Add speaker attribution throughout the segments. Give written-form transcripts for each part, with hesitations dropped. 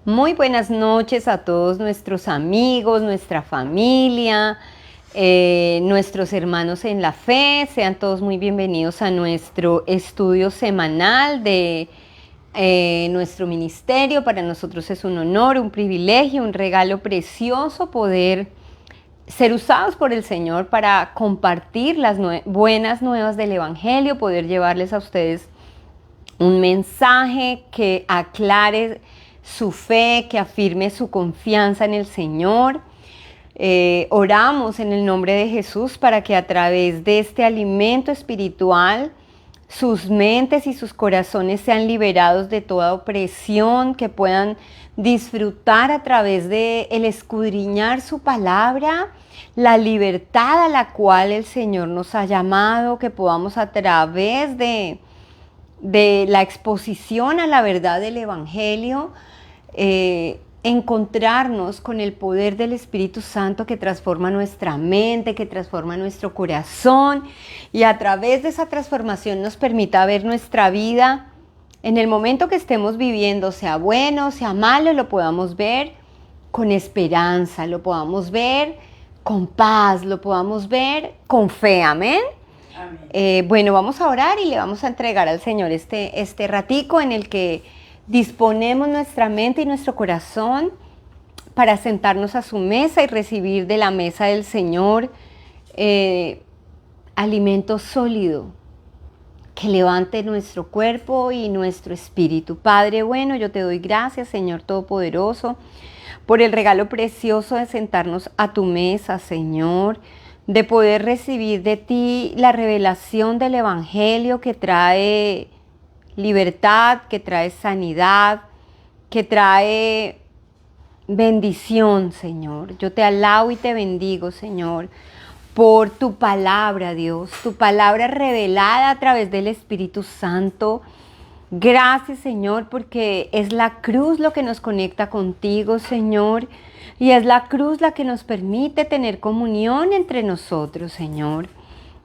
Speaker 1: Muy buenas noches a todos nuestros amigos, nuestra familia, nuestros hermanos en la fe. Sean todos muy bienvenidos a nuestro estudio semanal de nuestro ministerio. Para nosotros es un honor, un privilegio, un regalo precioso poder ser usados por el Señor para compartir las buenas nuevas del Evangelio, poder llevarles a ustedes un mensaje que aclare su fe, que afirme su confianza en el Señor. Oramos en el nombre de Jesús para que a través de este alimento espiritual sus mentes y sus corazones sean liberados de toda opresión, que puedan disfrutar a través de el escudriñar su palabra, la libertad a la cual el Señor nos ha llamado, que podamos a través de la exposición a la verdad del Evangelio, encontrarnos con el poder del Espíritu Santo que transforma nuestra mente, que transforma nuestro corazón, y a través de esa transformación nos permita ver nuestra vida en el momento que estemos viviendo, sea bueno, sea malo, lo podamos ver con esperanza, lo podamos ver con paz, lo podamos ver con fe. Amén. Bueno, vamos a orar y le vamos a entregar al Señor este ratico en el que disponemos nuestra mente y nuestro corazón para sentarnos a su mesa y recibir de la mesa del Señor alimento sólido que levante nuestro cuerpo y nuestro espíritu. Padre bueno, yo te doy gracias, Señor Todopoderoso, por el regalo precioso de sentarnos a tu mesa, Señor, de poder recibir de ti la revelación del Evangelio que trae libertad, que trae sanidad, que trae bendición, Señor. Yo te alabo y te bendigo, Señor, por tu palabra, Dios, tu palabra revelada a través del Espíritu Santo. Gracias, Señor, porque es la cruz lo que nos conecta contigo, Señor, y es la cruz la que nos permite tener comunión entre nosotros, Señor.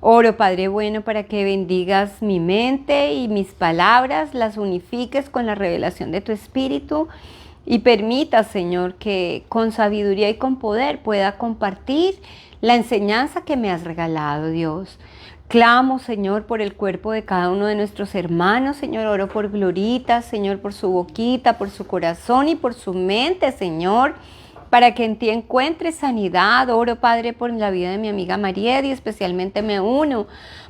Speaker 1: Oro, Padre bueno, para que bendigas mi mente y mis palabras, las unifiques con la revelación de tu Espíritu y permitas, Señor, que con sabiduría y con poder pueda compartir la enseñanza que me has regalado, Dios. Clamo, Señor, por el cuerpo de cada uno de nuestros hermanos, Señor. Oro por Glorita, Señor, por su boquita, por su corazón y por su mente, Señor, para que en ti encuentre sanidad. Oro, Padre, por la vida de mi amiga Mariedi, especialmente me uno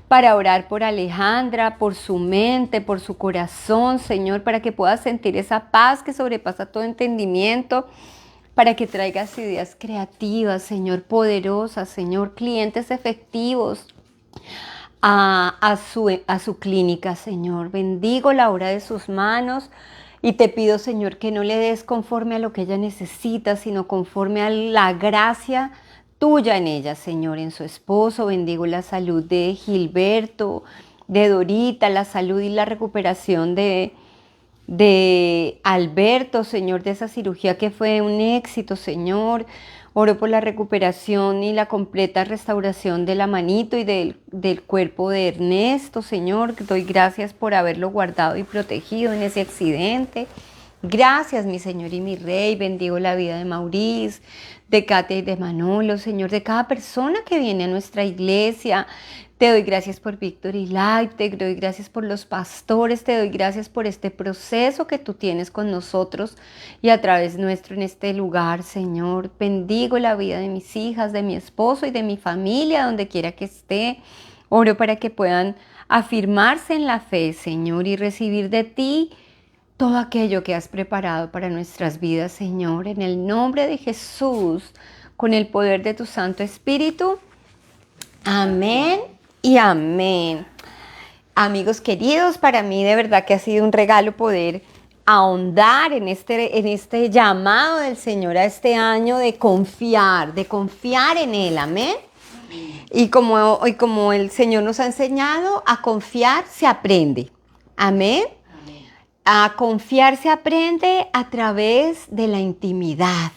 Speaker 1: para orar por Alejandra, por su mente, por su corazón, Señor, para que pueda sentir esa paz que sobrepasa todo entendimiento, para que traigas ideas creativas, Señor, poderosas, Señor, clientes efectivos a su clínica, Señor. Bendigo la obra de sus manos. Y te pido, Señor, que no le des conforme a lo que ella necesita, sino conforme a la gracia tuya en ella, Señor, en su esposo. Bendigo la salud de Gilberto, de Dorita, la salud y la recuperación de Alberto, Señor, de esa cirugía que fue un éxito, Señor. Oro por la recuperación y la completa restauración de la manito y del cuerpo de Ernesto, Señor. Doy gracias por haberlo guardado y protegido en ese accidente. Gracias, mi Señor y mi Rey. Bendigo la vida de Maurice, de Katia y de Manolo, Señor, de cada persona que viene a nuestra iglesia. Te doy gracias por Victory Life, te doy gracias por los pastores, te doy gracias por este proceso que tú tienes con nosotros y a través nuestro en este lugar, Señor. Bendigo la vida de mis hijas, de mi esposo y de mi familia, donde quiera que esté. Oro para que puedan afirmarse en la fe, Señor, y recibir de ti todo aquello que has preparado para nuestras vidas, Señor. En el nombre de Jesús, con el poder de tu Santo Espíritu. Amén y amén. Amigos queridos, para mí de verdad que ha sido un regalo poder ahondar en este llamado del Señor a este año de confiar en Él. Amén. Y como el Señor nos ha enseñado, a confiar se aprende. Amén. A confiar se aprende a través de la intimidad.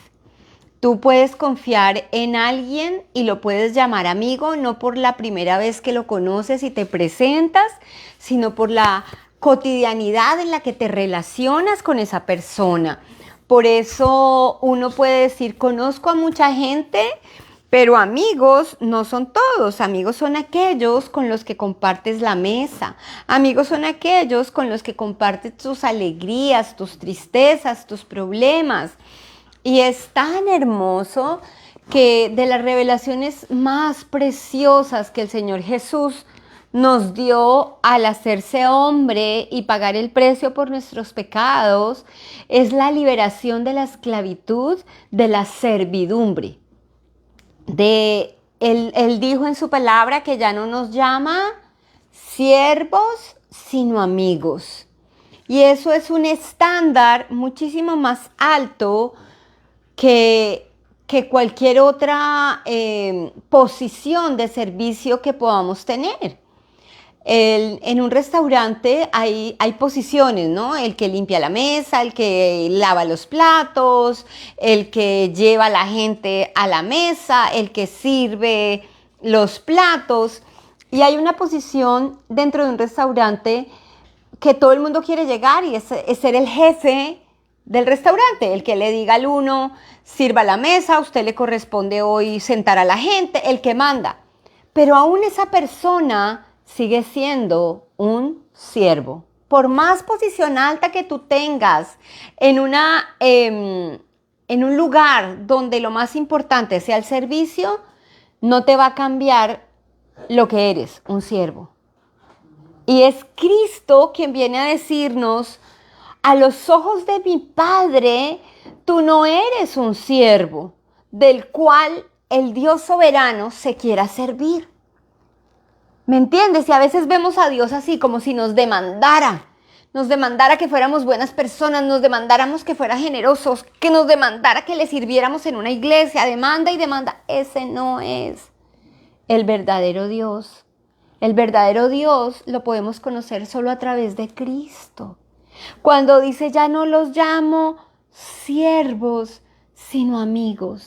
Speaker 1: Tú puedes confiar en alguien y lo puedes llamar amigo, no por la primera vez que lo conoces y te presentas, sino por la cotidianidad en la que te relacionas con esa persona. Por eso uno puede decir, conozco a mucha gente, pero amigos no son todos. Amigos son aquellos con los que compartes la mesa. Amigos son aquellos con los que compartes tus alegrías, tus tristezas, tus problemas. Y es tan hermoso que de las revelaciones más preciosas que el Señor Jesús nos dio al hacerse hombre y pagar el precio por nuestros pecados, es la liberación de la esclavitud, de la servidumbre. Él dijo en su palabra que ya no nos llama siervos, sino amigos. Y eso es un estándar muchísimo más alto que cualquier otra posición de servicio que podamos tener. En un restaurante hay posiciones, ¿no? El que limpia la mesa, el que lava los platos, el que lleva a la gente a la mesa, el que sirve los platos. Y hay una posición dentro de un restaurante que todo el mundo quiere llegar y es ser el jefe del restaurante, el que le diga al uno, sirva la mesa, a usted le corresponde hoy sentar a la gente, el que manda. Pero aún esa persona sigue siendo un siervo. Por más posición alta que tú tengas en un lugar donde lo más importante sea el servicio, no te va a cambiar lo que eres, un siervo. Y es Cristo quien viene a decirnos, a los ojos de mi Padre, tú no eres un siervo del cual el Dios soberano se quiera servir. ¿Me entiendes? Y a veces vemos a Dios así, como si nos demandara que fuéramos buenas personas, nos demandáramos que fuera generosos, que nos demandara que le sirviéramos en una iglesia, demanda y demanda. Ese no es el verdadero Dios. El verdadero Dios lo podemos conocer solo a través de Cristo. Cuando dice, ya no los llamo siervos, sino amigos.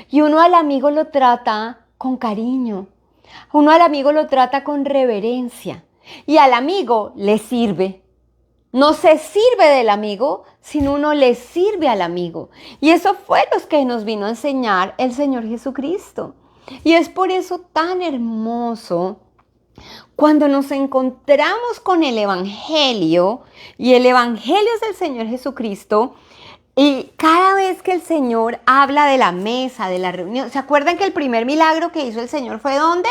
Speaker 1: Y uno al amigo lo trata con cariño. Uno al amigo lo trata con reverencia y al amigo le sirve. No se sirve del amigo, sino uno le sirve al amigo. Y eso fue lo que nos vino a enseñar el Señor Jesucristo. Y es por eso tan hermoso cuando nos encontramos con el Evangelio, y el Evangelio es el Señor Jesucristo. Y cada vez que el Señor habla de la mesa, de la reunión, ¿se acuerdan que el primer milagro que hizo el Señor fue dónde?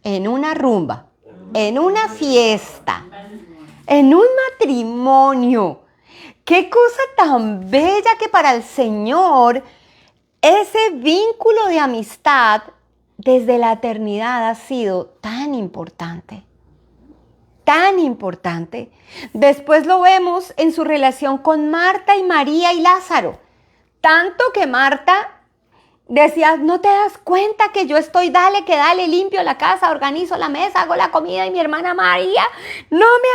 Speaker 1: En una rumba, en una fiesta, en un matrimonio. Qué cosa tan bella que para el Señor ese vínculo de amistad desde la eternidad ha sido tan importante. Tan importante. Después lo vemos en su relación con Marta y María y Lázaro. Tanto que Marta decía, ¿no te das cuenta que yo estoy, dale, que dale, limpio la casa, organizo la mesa, hago la comida y mi hermana María no me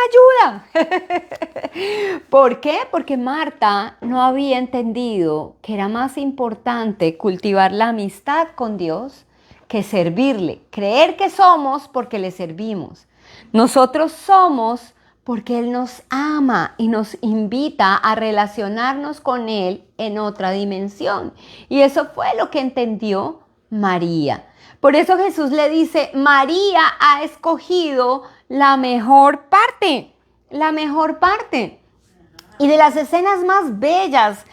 Speaker 1: ayuda? ¿Por qué? Porque Marta no había entendido que era más importante cultivar la amistad con Dios que servirle. Creer que somos porque le servimos. Nosotros somos porque Él nos ama y nos invita a relacionarnos con Él en otra dimensión. Y eso fue lo que entendió María. Por eso Jesús le dice, María ha escogido la mejor parte, la mejor parte. Y de las escenas más bellas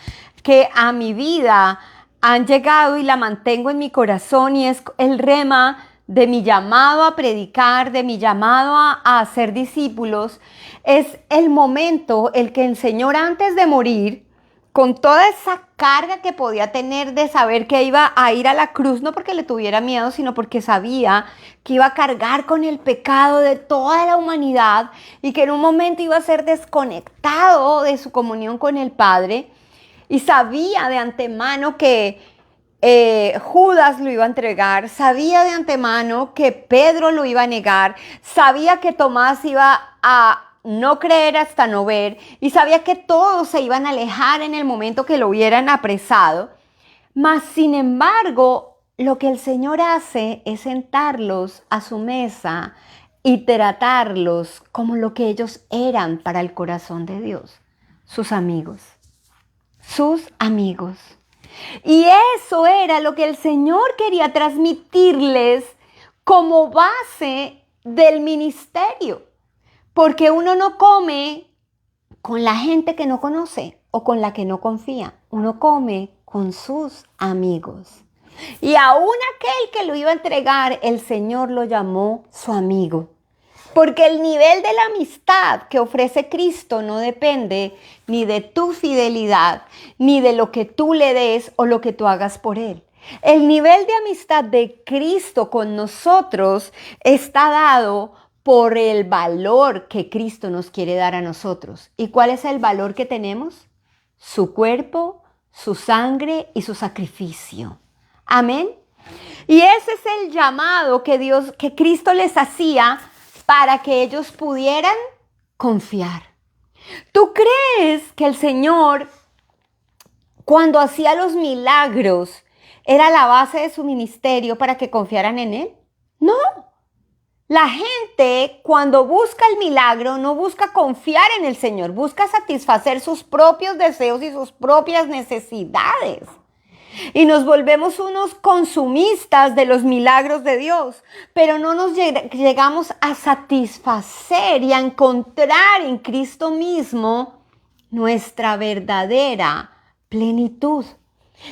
Speaker 1: que a mi vida han llegado y la mantengo en mi corazón, y es el rema de mi llamado a predicar, de mi llamado a ser discípulos, es el momento el que el Señor antes de morir, con toda esa carga que podía tener de saber que iba a ir a la cruz, no porque le tuviera miedo, sino porque sabía que iba a cargar con el pecado de toda la humanidad y que en un momento iba a ser desconectado de su comunión con el Padre, y sabía de antemano que Judas lo iba a entregar, sabía de antemano que Pedro lo iba a negar, sabía que Tomás iba a no creer hasta no ver, y sabía que todos se iban a alejar en el momento que lo hubieran apresado. Mas, sin embargo, lo que el Señor hace es sentarlos a su mesa y tratarlos como lo que ellos eran para el corazón de Dios, sus amigos. sus amigos. Y eso era lo que el Señor quería transmitirles como base del ministerio. Porque uno no come con la gente que no conoce o con la que no confía. Uno come con sus amigos. Y aún aquel que lo iba a entregar, el Señor lo llamó su amigo. Porque el nivel de la amistad que ofrece Cristo no depende ni de tu fidelidad, ni de lo que tú le des o lo que tú hagas por Él. El nivel de amistad de Cristo con nosotros está dado por el valor que Cristo nos quiere dar a nosotros. ¿Y cuál es el valor que tenemos? Su cuerpo, su sangre y su sacrificio. Amén. Y ese es el llamado que Cristo les hacía para que ellos pudieran confiar. ¿Tú crees que el Señor, cuando hacía los milagros, era la base de su ministerio para que confiaran en Él? No. La gente, cuando busca el milagro, no busca confiar en el Señor, busca satisfacer sus propios deseos y sus propias necesidades. Y nos volvemos unos consumistas de los milagros de Dios, pero no nos llegamos a satisfacer y a encontrar en Cristo mismo nuestra verdadera plenitud.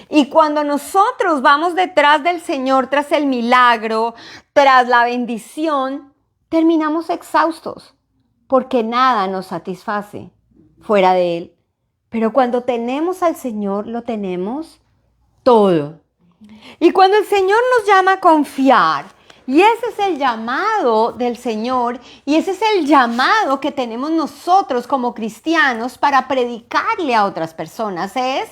Speaker 1: Y cuando nosotros vamos detrás del Señor, tras el milagro, tras la bendición, terminamos exhaustos, porque nada nos satisface fuera de Él. Pero cuando tenemos al Señor, lo tenemos todo. Y cuando el Señor nos llama a confiar, y ese es el llamado del Señor, y ese es el llamado que tenemos nosotros como cristianos para predicarle a otras personas, es: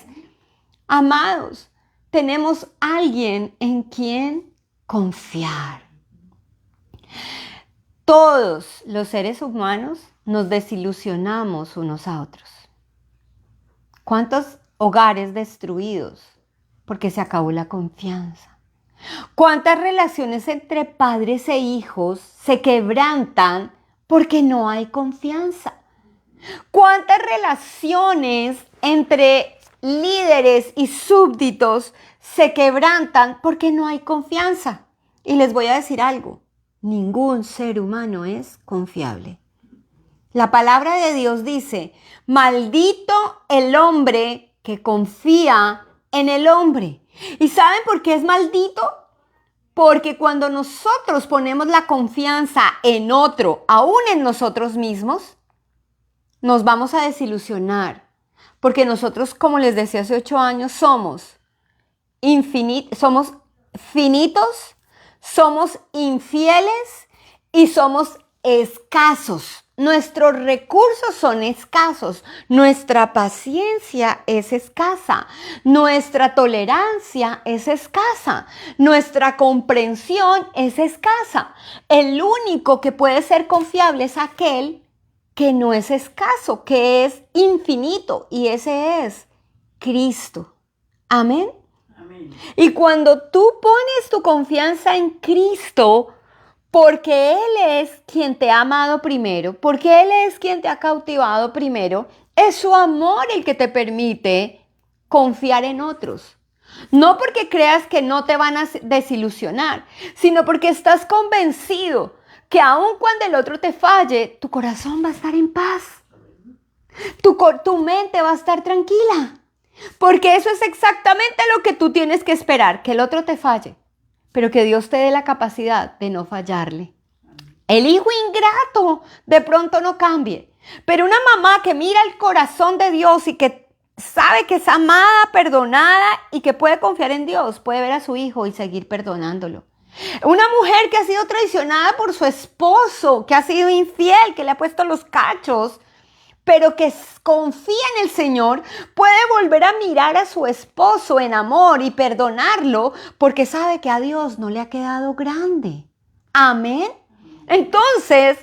Speaker 1: amados, tenemos alguien en quien confiar. Todos los seres humanos nos desilusionamos unos a otros. ¿Cuántos hogares destruidos porque se acabó la confianza? ¿Cuántas relaciones entre padres e hijos se quebrantan porque no hay confianza? ¿Cuántas relaciones entre líderes y súbditos se quebrantan porque no hay confianza? Y les voy a decir algo: ningún ser humano es confiable. La palabra de Dios dice: maldito el hombre que confía en el hombre. ¿Y saben por qué es maldito? Porque cuando nosotros ponemos la confianza en otro, aún en nosotros mismos, nos vamos a desilusionar. Porque nosotros, como les decía hace 8 años, somos finitos, somos infieles y somos escasos. Nuestros recursos son escasos, nuestra paciencia es escasa, nuestra tolerancia es escasa, nuestra comprensión es escasa. El único que puede ser confiable es aquel que no es escaso, que es infinito, y ese es Cristo. Amén. Amén. Y cuando tú pones tu confianza en Cristo, porque Él es quien te ha amado primero, porque Él es quien te ha cautivado primero, es su amor el que te permite confiar en otros. No porque creas que no te van a desilusionar, sino porque estás convencido que aun cuando el otro te falle, tu corazón va a estar en paz. Tu mente va a estar tranquila. Porque eso es exactamente lo que tú tienes que esperar, que el otro te falle, pero que Dios te dé la capacidad de no fallarle. El hijo ingrato de pronto no cambie, pero una mamá que mira el corazón de Dios y que sabe que es amada, perdonada y que puede confiar en Dios, puede ver a su hijo y seguir perdonándolo. Una mujer que ha sido traicionada por su esposo, que ha sido infiel, que le ha puesto los cachos, pero que confía en el Señor, puede volver a mirar a su esposo en amor y perdonarlo porque sabe que a Dios no le ha quedado grande. Amén. Entonces,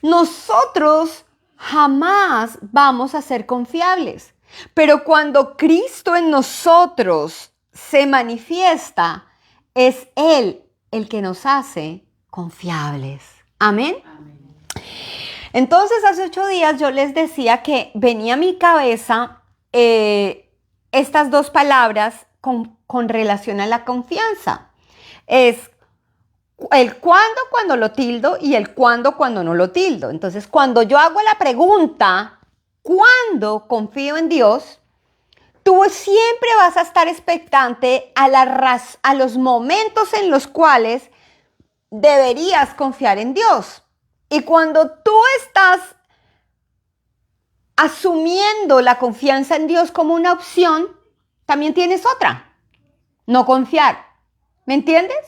Speaker 1: nosotros jamás vamos a ser confiables, pero cuando Cristo en nosotros se manifiesta, es Él el que nos hace confiables. Amén. Amén. Entonces, hace 8 días yo les decía que venía a mi cabeza estas dos palabras con relación a la confianza. Es el cuándo cuando lo tildo y el cuándo cuando no lo tildo. Entonces, cuando yo hago la pregunta, ¿cuándo confío en Dios? Tú siempre vas a estar expectante a los momentos en los cuales deberías confiar en Dios. Y cuando tú estás asumiendo la confianza en Dios como una opción, también tienes otra, no confiar. ¿Me entiendes?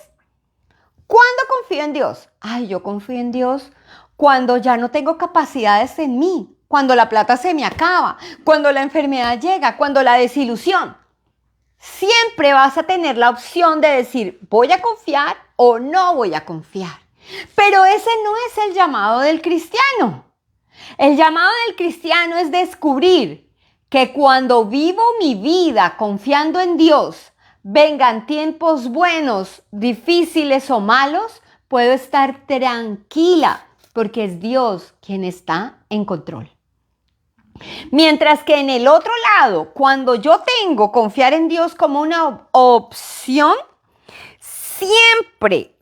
Speaker 1: ¿Cuándo confío en Dios? Ay, yo confío en Dios cuando ya no tengo capacidades en mí, cuando la plata se me acaba, cuando la enfermedad llega, cuando la desilusión. Siempre vas a tener la opción de decir, voy a confiar o no voy a confiar. Pero ese no es el llamado del cristiano. El llamado del cristiano es descubrir que cuando vivo mi vida confiando en Dios, vengan tiempos buenos, difíciles o malos, puedo estar tranquila porque es Dios quien está en control. Mientras que en el otro lado, cuando yo tengo confiar en Dios como una opción, siempre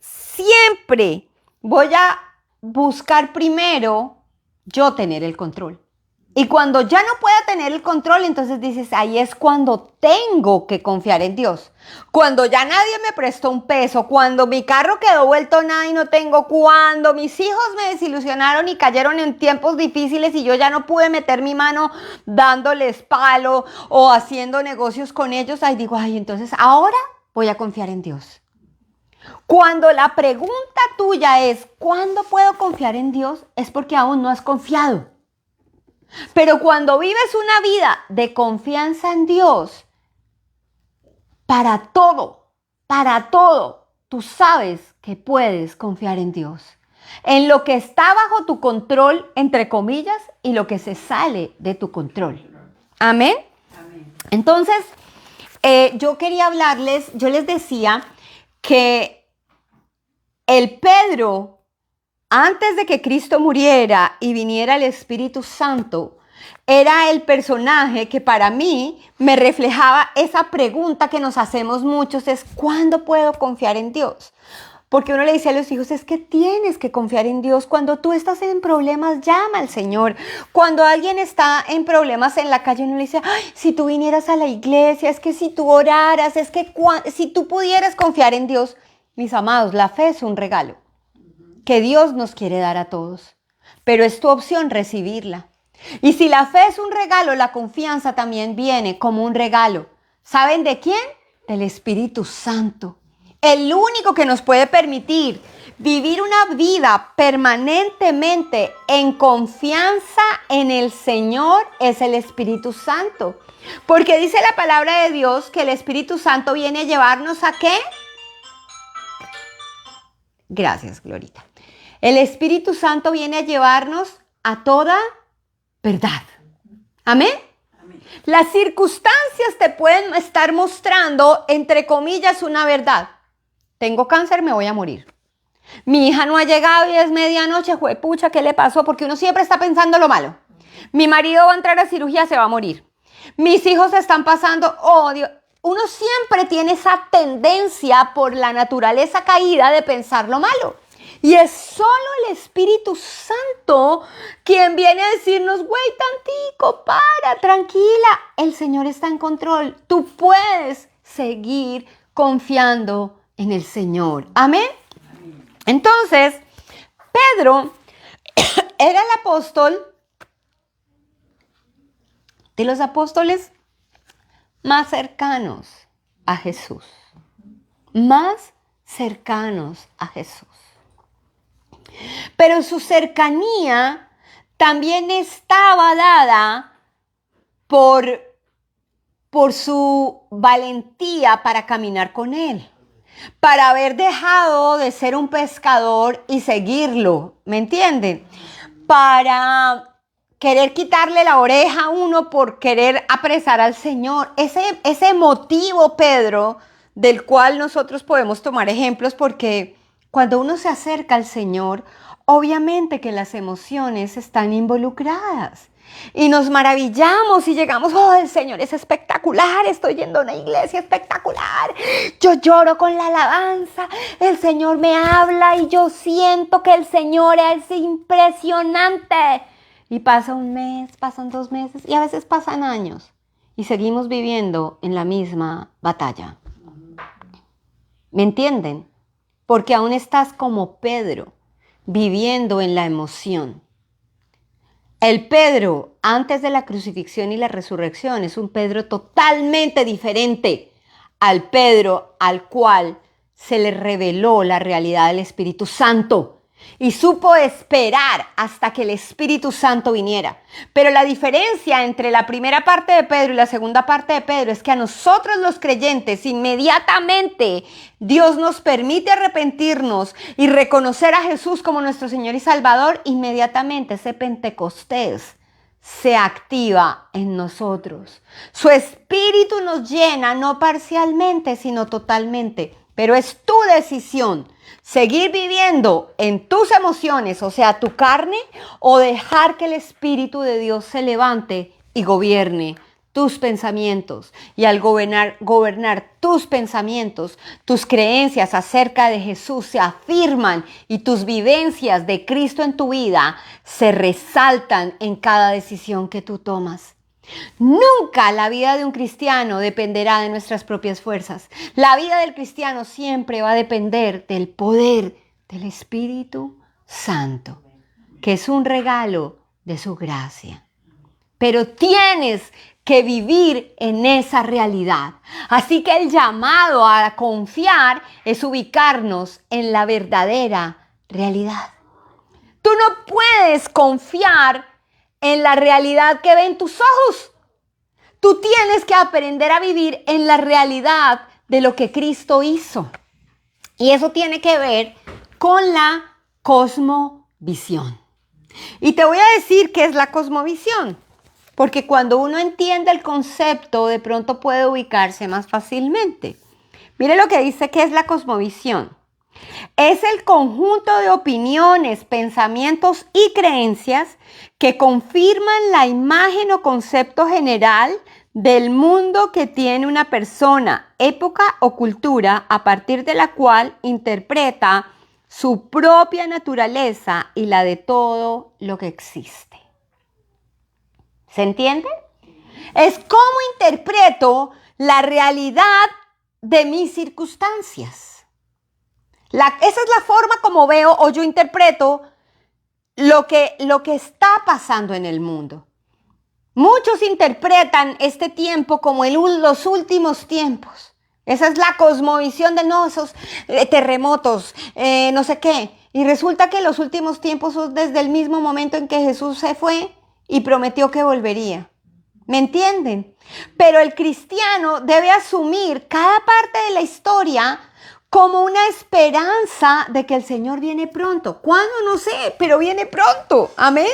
Speaker 1: voy a buscar primero yo tener el control. Y cuando ya no pueda tener el control, entonces dices, ahí es cuando tengo que confiar en Dios. Cuando ya nadie me prestó un peso, cuando mi carro quedó vuelto nada y no tengo, cuando mis hijos me desilusionaron y cayeron en tiempos difíciles y yo ya no pude meter mi mano dándoles palo o haciendo negocios con ellos, ahí digo, ay, entonces ahora voy a confiar en Dios. Cuando la pregunta tuya es, ¿cuándo puedo confiar en Dios? Es porque aún no has confiado. Pero cuando vives una vida de confianza en Dios, para todo, tú sabes que puedes confiar en Dios. En lo que está bajo tu control, entre comillas, y lo que se sale de tu control. ¿Amén? Amén. Entonces, yo quería hablarles, yo les decía que el Pedro, antes de que Cristo muriera y viniera el Espíritu Santo, era el personaje que para mí me reflejaba esa pregunta que nos hacemos muchos, es ¿cuándo puedo confiar en Dios? Porque uno le dice a los hijos, es que tienes que confiar en Dios. Cuando tú estás en problemas, llama al Señor. Cuando alguien está en problemas en la calle, uno le dice, ay, si tú vinieras a la iglesia, es que si tú oraras, es que si tú pudieras confiar en Dios. Mis amados, la fe es un regalo que Dios nos quiere dar a todos, pero es tu opción recibirla. Y si la fe es un regalo, la confianza también viene como un regalo. ¿Saben de quién? Del Espíritu Santo. El único que nos puede permitir vivir una vida permanentemente en confianza en el Señor es el Espíritu Santo. Porque dice la palabra de Dios que el Espíritu Santo viene a llevarnos ¿a qué? Gracias, Glorita. El Espíritu Santo viene a llevarnos a toda verdad. ¿Amén? Amén. Las circunstancias te pueden estar mostrando, entre comillas, una verdad. Tengo cáncer, me voy a morir. Mi hija no ha llegado y es medianoche, juepucha, ¿qué le pasó? Porque uno siempre está pensando lo malo. Mi marido va a entrar a cirugía, se va a morir. Mis hijos están pasando, oh Dios. Uno siempre tiene esa tendencia por la naturaleza caída de pensar lo malo. Y es solo el Espíritu Santo quien viene a decirnos, güey, tantico, para, tranquila. El Señor está en control. Tú puedes seguir confiando en el Señor. ¿Amén? Entonces, Pedro era el apóstol de los apóstoles más cercanos a Jesús. Más cercanos a Jesús. Pero su cercanía también estaba dada por su valentía para caminar con él, para haber dejado de ser un pescador y seguirlo, ¿me entienden? Para querer quitarle la oreja a uno por querer apresar al Señor. Ese motivo, Pedro, del cual nosotros podemos tomar ejemplos porque cuando uno se acerca al Señor, obviamente que las emociones están involucradas. Y nos maravillamos y llegamos, oh, el Señor es espectacular, estoy yendo a una iglesia espectacular, yo lloro con la alabanza, el Señor me habla y yo siento que el Señor es impresionante. Y pasa un mes, pasan 2 meses y a veces pasan años y seguimos viviendo en la misma batalla. ¿Me entienden? Porque aún estás como Pedro, viviendo en la emoción. El Pedro antes de la crucifixión y la resurrección es un Pedro totalmente diferente al Pedro al cual se le reveló la realidad del Espíritu Santo y supo esperar hasta que el Espíritu Santo viniera. Pero la diferencia entre la primera parte de Pedro y la segunda parte de Pedro es que a nosotros los creyentes inmediatamente Dios nos permite arrepentirnos y reconocer a Jesús como nuestro Señor y Salvador. Inmediatamente ese Pentecostés se activa en nosotros. Su Espíritu nos llena no parcialmente, sino totalmente. Pero es tu decisión seguir viviendo en tus emociones, o sea, tu carne, o dejar que el Espíritu de Dios se levante y gobierne tus pensamientos. Y al gobernar tus pensamientos, tus creencias acerca de Jesús se afirman y tus vivencias de Cristo en tu vida se resaltan en cada decisión que tú tomas. Nunca la vida de un cristiano dependerá de nuestras propias fuerzas. La vida del cristiano siempre va a depender del poder del Espíritu Santo, que es un regalo de su gracia. Pero tienes que vivir en esa realidad. Así que el llamado a confiar es ubicarnos en la verdadera realidad. Tú no puedes confiar en la realidad que ven tus ojos. Tú tienes que aprender a vivir en la realidad de lo que Cristo hizo. Y eso tiene que ver con la cosmovisión. Y te voy a decir qué es la cosmovisión, porque cuando uno entiende el concepto, de pronto puede ubicarse más fácilmente. Mire lo que dice que es la cosmovisión. Es el conjunto de opiniones, pensamientos y creencias que confirman la imagen o concepto general del mundo que tiene una persona, época o cultura, a partir de la cual interpreta su propia naturaleza y la de todo lo que existe. ¿Se entiende? Es cómo interpreto la realidad de mis circunstancias. Esa es la forma como veo o yo interpreto lo que está pasando en el mundo. Muchos interpretan este tiempo como los últimos tiempos. Esa es la cosmovisión de no, esos terremotos, no sé qué. Y resulta que los últimos tiempos son desde el mismo momento en que Jesús se fue y prometió que volvería. ¿Me entienden? Pero el cristiano debe asumir cada parte de la historia como una esperanza de que el Señor viene pronto. ¿Cuándo? No sé, pero viene pronto. ¿Amén?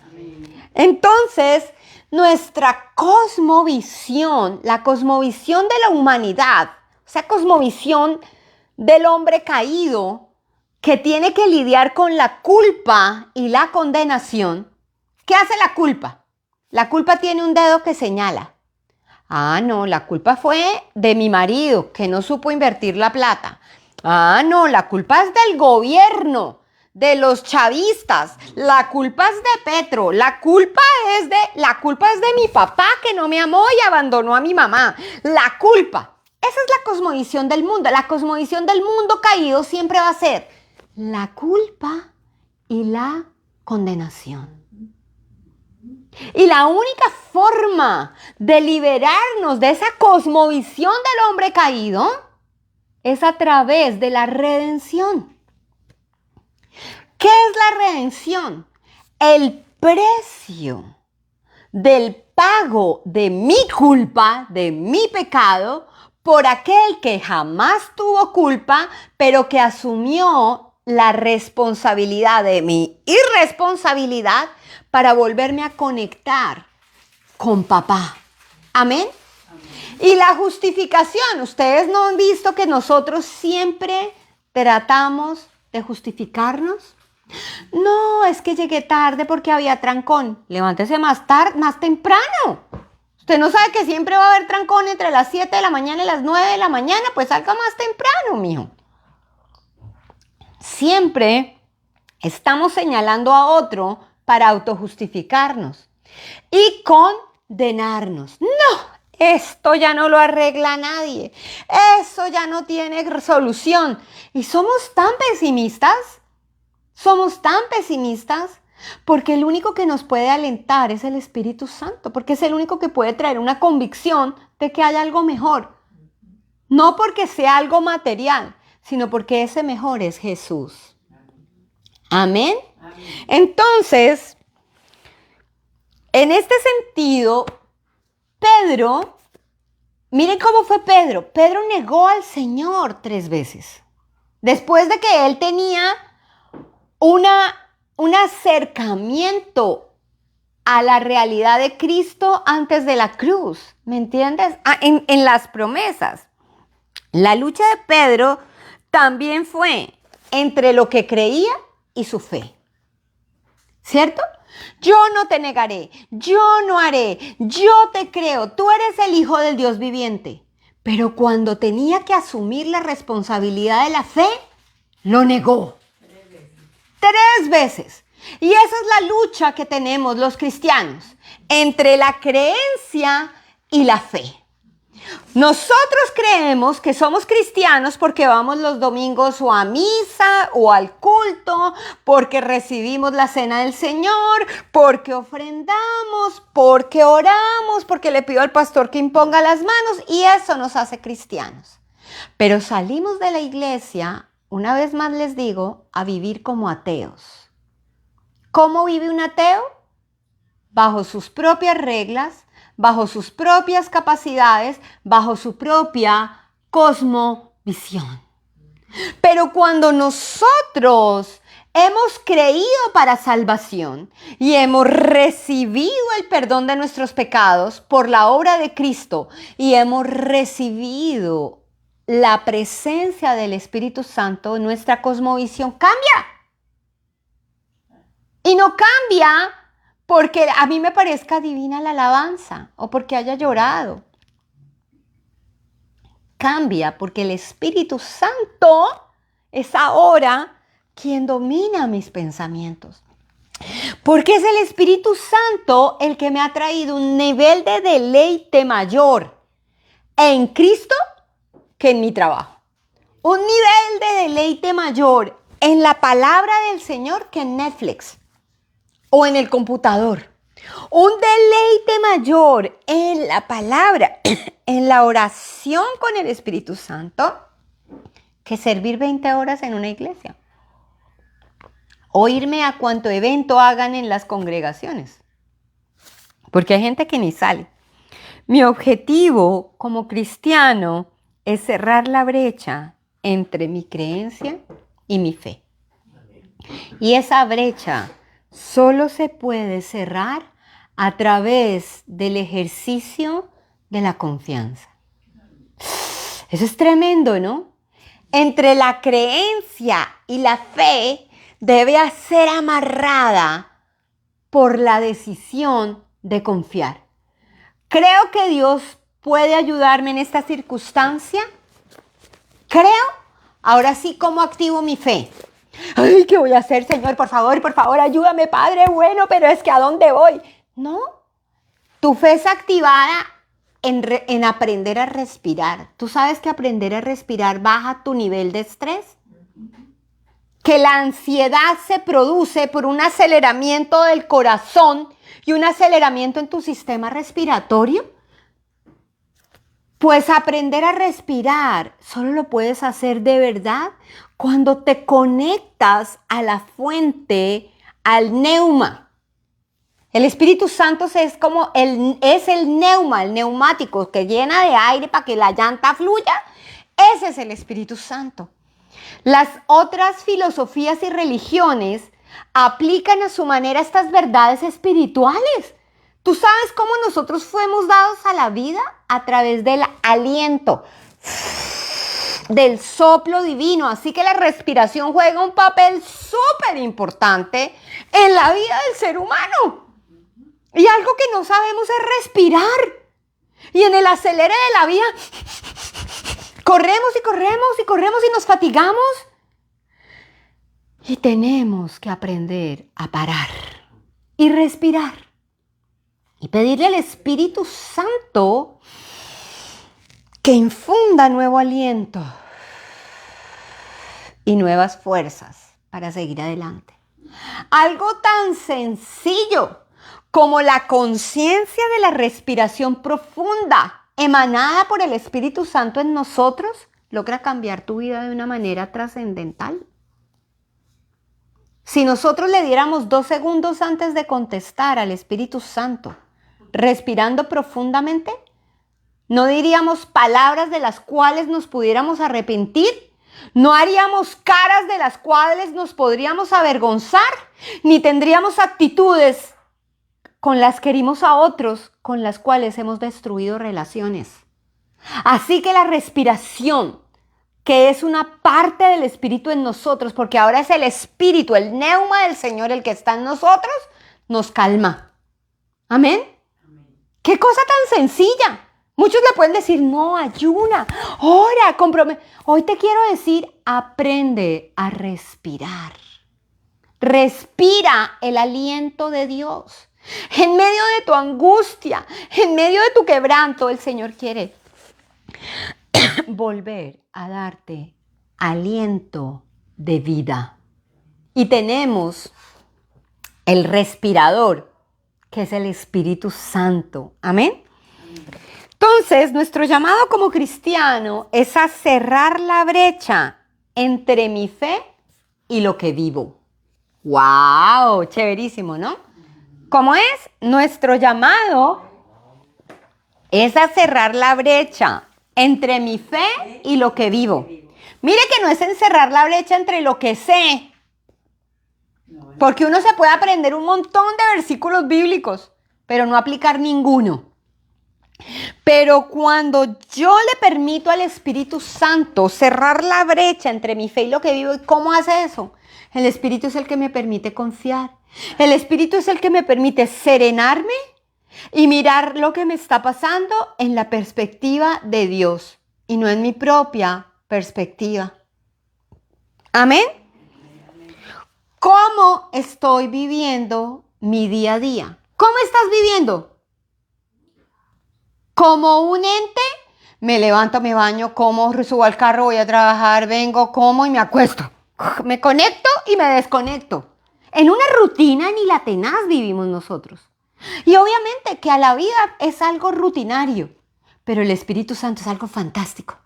Speaker 1: Amén. Entonces, nuestra cosmovisión, la cosmovisión de la humanidad, o sea, cosmovisión del hombre caído que tiene que lidiar con la culpa y la condenación. ¿Qué hace la culpa? La culpa tiene un dedo que señala. Ah, no, la culpa fue de mi marido, que no supo invertir la plata. Ah, no, la culpa es del gobierno, de los chavistas. La culpa es de Petro. La culpa es de mi papá, que no me amó y abandonó a mi mamá. La culpa. Esa es la cosmovisión del mundo. La cosmovisión del mundo caído siempre va a ser la culpa y la condenación. Y la única forma de liberarnos de esa cosmovisión del hombre caído es a través de la redención. ¿Qué es la redención? El precio del pago de mi culpa, de mi pecado, por aquel que jamás tuvo culpa, pero que asumió la responsabilidad de mi irresponsabilidad para volverme a conectar con papá. ¿Amén? Amén. Y la justificación. Ustedes no han visto que nosotros siempre tratamos de justificarnos. No, es que llegué tarde porque había trancón. Levántese más tarde, más temprano. Usted no sabe que siempre va a haber trancón entre las 7 de la mañana y las 9 de la mañana, pues salga más temprano, mijo. Siempre estamos señalando a otro para autojustificarnos y condenarnos. No, esto ya no lo arregla nadie. Eso ya no tiene solución. Y somos tan pesimistas. Somos tan pesimistas porque el único que nos puede alentar es el Espíritu Santo, porque es el único que puede traer una convicción de que hay algo mejor. No porque sea algo material, sino porque ese mejor es Jesús. Amén. Entonces, en este sentido, Pedro, miren cómo fue Pedro. Pedro negó al Señor 3 veces. Después de que él tenía un acercamiento a la realidad de Cristo antes de la cruz, ¿me entiendes? En las promesas. La lucha de Pedro también fue entre lo que creía y su fe, ¿cierto? Yo no te negaré, yo no haré, yo te creo, tú eres el Hijo del Dios viviente. Pero cuando tenía que asumir la responsabilidad de la fe, lo negó. 3 veces. Y esa es la lucha que tenemos los cristianos entre la creencia y la fe. Nosotros creemos que somos cristianos porque vamos los domingos o a misa o al culto, porque recibimos la cena del Señor, porque ofrendamos, porque oramos, porque le pido al pastor que imponga las manos y eso nos hace cristianos. Pero salimos de la iglesia, una vez más les digo, a vivir como ateos. ¿Cómo vive un ateo? Bajo sus propias reglas, bajo sus propias capacidades, bajo su propia cosmovisión. Pero cuando nosotros hemos creído para salvación y hemos recibido el perdón de nuestros pecados por la obra de Cristo y hemos recibido la presencia del Espíritu Santo, nuestra cosmovisión cambia. Y no cambia porque a mí me parezca divina la alabanza o porque haya llorado. Cambia porque el Espíritu Santo es ahora quien domina mis pensamientos. Porque es el Espíritu Santo el que me ha traído un nivel de deleite mayor en Cristo que en mi trabajo. Un nivel de deleite mayor en la palabra del Señor que en Netflix o en el computador. Un deleite mayor en la palabra, en la oración con el Espíritu Santo, que servir 20 horas en una iglesia. O irme a cuanto evento hagan en las congregaciones. Porque hay gente que ni sale. Mi objetivo como cristiano es cerrar la brecha entre mi creencia y mi fe. Y esa brecha solo se puede cerrar a través del ejercicio de la confianza. Eso es tremendo, ¿no? Entre la creencia y la fe debe ser amarrada por la decisión de confiar. ¿Creo que Dios puede ayudarme en esta circunstancia? Creo. Ahora sí, ¿cómo activo mi fe? Ay, ¿qué voy a hacer, Señor? Por favor, ayúdame, Padre bueno, pero es que ¿a dónde voy? No, tu fe es activada en aprender a respirar. ¿Tú sabes que aprender a respirar baja tu nivel de estrés? Que la ansiedad se produce por un aceleramiento del corazón y un aceleramiento en tu sistema respiratorio. Pues aprender a respirar solo lo puedes hacer de verdad cuando te conectas a la fuente, al neuma. El Espíritu Santo es como es el neuma, el neumático que llena de aire para que la llanta fluya. Ese es el Espíritu Santo. Las otras filosofías y religiones aplican a su manera estas verdades espirituales. ¿Tú sabes cómo nosotros fuimos dados a la vida? A través del aliento. del soplo divino. Así que la respiración juega un papel súper importante en la vida del ser humano. Y algo que no sabemos es respirar. Y en el acelere de la vida, corremos y corremos y corremos y nos fatigamos. Y tenemos que aprender a parar y respirar. Y pedirle al Espíritu Santo que infunda nuevo aliento y nuevas fuerzas para seguir adelante. Algo tan sencillo como la conciencia de la respiración profunda emanada por el Espíritu Santo en nosotros logra cambiar tu vida de una manera trascendental. Si nosotros le diéramos 2 segundos antes de contestar al Espíritu Santo, respirando profundamente, no diríamos palabras de las cuales nos pudiéramos arrepentir, no haríamos caras de las cuales nos podríamos avergonzar, ni tendríamos actitudes con las que herimos a otros, con las cuales hemos destruido relaciones. Así que la respiración, que es una parte del Espíritu en nosotros, porque ahora es el Espíritu, el pneuma del Señor el que está en nosotros, nos calma. ¿Amén? ¡Qué cosa tan sencilla! Muchos le pueden decir, no, ayuna, ora, compromete. Hoy te quiero decir, aprende a respirar. Respira el aliento de Dios. En medio de tu angustia, en medio de tu quebranto, el Señor quiere volver a darte aliento de vida. Y tenemos el respirador, que es el Espíritu Santo. ¿Amén? Entonces, nuestro llamado como cristiano es a cerrar la brecha entre mi fe y lo que vivo. ¡Wow! Chéverísimo, ¿no? ¿Cómo es? Nuestro llamado es a cerrar la brecha entre mi fe y lo que vivo. Mire que no es encerrar la brecha entre lo que sé, porque uno se puede aprender un montón de versículos bíblicos, pero no aplicar ninguno. Pero cuando yo le permito al Espíritu Santo cerrar la brecha entre mi fe y lo que vivo, ¿y cómo hace eso? El Espíritu es el que me permite confiar. El Espíritu es el que me permite serenarme y mirar lo que me está pasando en la perspectiva de Dios y no en mi propia perspectiva. ¿Amén? ¿Cómo estoy viviendo mi día a día? ¿Cómo estás viviendo? Como un ente, me levanto, me baño, como, subo al carro, voy a trabajar, vengo, como y me acuesto. Me conecto y me desconecto. En una rutina ni la tenaz vivimos nosotros. Y obviamente que a la vida es algo rutinario, pero el Espíritu Santo es algo fantástico.